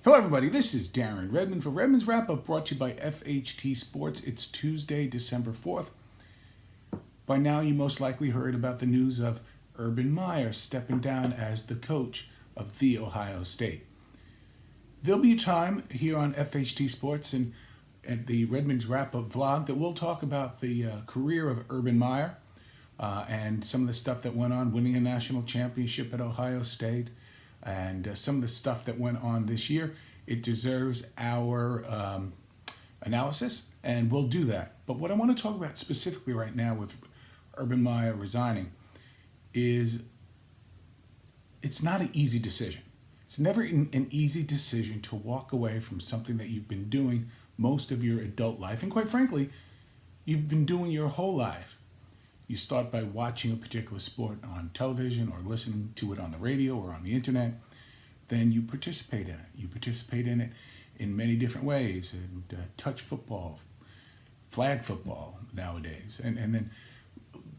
Hello, everybody. This is Darren Redmond for Redmond's Wrap Up, brought to you by FHT Sports. It's Tuesday, December 4th. By now, you most likely heard about the news of Urban Meyer stepping down as the coach of The Ohio State. There'll be a time here on FHT Sports and at the Redmond's Wrap Up vlog that we'll talk about the career of Urban Meyer and some of the stuff that went on, winning a national championship at Ohio State, and some of the stuff that went on this year. It deserves our analysis, and we'll do that. But what I want to talk about specifically right now with Urban Meyer resigning is it's not an easy decision. It's never an easy decision to walk away from something that you've been doing most of your adult life, and quite frankly, you've been doing your whole life. You start by watching a particular sport on television or listening to it on the radio or on the internet. Then you participate in it. You participate in it in many different ways. And touch football, flag football nowadays, and then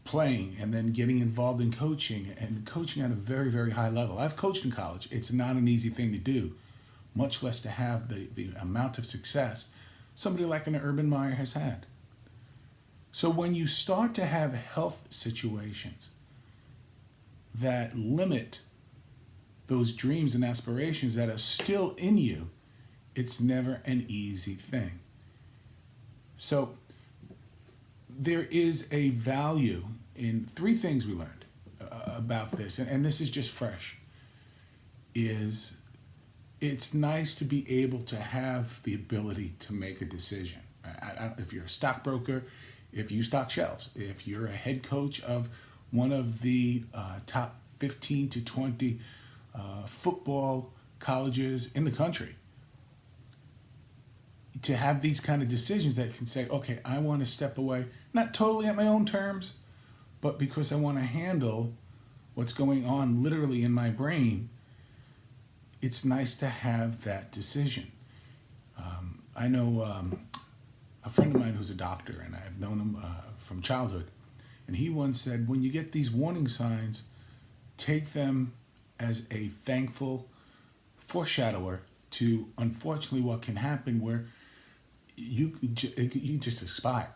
playing, and then getting involved in coaching, and coaching at a very, very high level. I've coached in college. It's not an easy thing to do, much less to have the amount of success somebody like an Urban Meyer has had. So when you start to have health situations that limit those dreams and aspirations that are still in you, it's never an easy thing. So there is a value in three things we learned about this, and this is just fresh, is it's nice to be able to have the ability to make a decision. If you're a stockbroker, if you stock shelves, if you're a head coach of one of the top 15 to 20 football colleges in the country, to have these kind of decisions that can say, okay, I want to step away, not totally at my own terms, but because I want to handle what's going on literally in my brain, it's nice to have that decision. I know a friend of mine who's a doctor, and I've known him from childhood, and he once said, when you get these warning signs, take them as a thankful foreshadower to, unfortunately, what can happen where you just expire.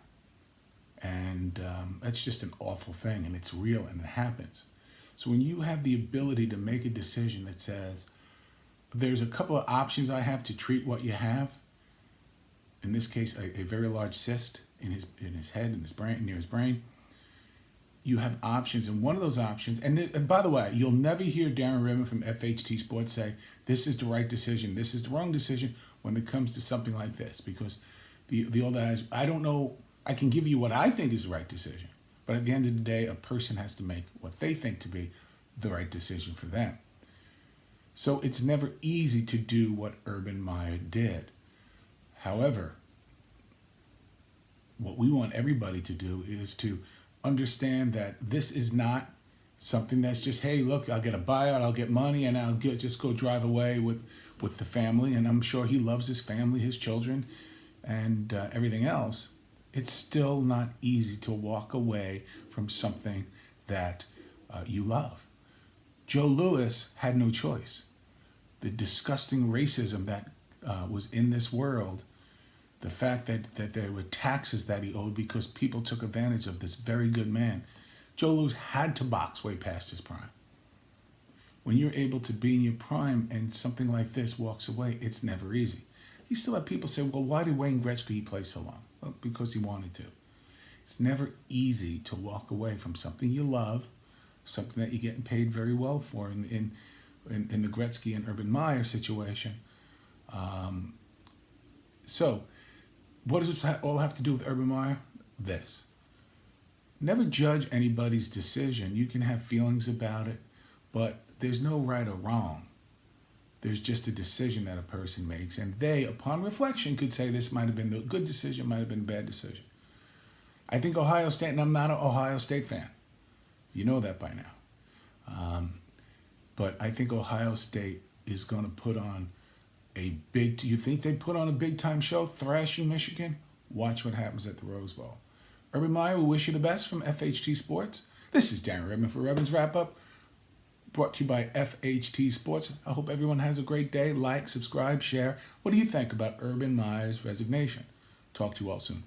And that's just an awful thing, and it's real, and it happens. So when you have the ability to make a decision that says, there's a couple of options I have to treat what you have, in this case, a very large cyst in his head, in his brain, near his brain. You have options, and one of those options, and by the way, you'll never hear Darren Redmond from FHT Sports say, this is the right decision, this is the wrong decision when it comes to something like this, because the old adage, I don't know, I can give you what I think is the right decision, but at the end of the day, a person has to make what they think to be the right decision for them. So it's never easy to do what Urban Meyer did. However, what we want everybody to do is to understand that this is not something that's just, hey, look, I'll get a buyout, I'll get money, and I'll just go drive away with the family. And I'm sure he loves his family, his children, and everything else. It's still not easy to walk away from something that you love. Joe Louis had no choice. The disgusting racism that was in this world, the fact that there were taxes that he owed because people took advantage of this very good man. Joe Louis had to box way past his prime. When you're able to be in your prime and something like this walks away, it's never easy. You still have people say, well, why did Wayne Gretzky play so long? Well, because he wanted to. It's never easy to walk away from something you love, something that you're getting paid very well for in the Gretzky and Urban Meyer situation. So what does this all have to do with Urban Meyer? This. Never judge anybody's decision. You can have feelings about it, but there's no right or wrong. There's just a decision that a person makes, and they, upon reflection, could say this might have been a good decision, might have been a bad decision. I think Ohio State, and I'm not an Ohio State fan. You know that by now. But I think Ohio State is going to put on you think they put on a big-time show, thrashing Michigan? Watch what happens at the Rose Bowl. Urban Meyer, we wish you the best from FHT Sports. This is Darren Redmond for Redmond's Wrap Up. brought to you by FHT Sports. I hope everyone has a great day. Like, subscribe, share. What do you think about Urban Meyer's resignation? Talk to you all soon.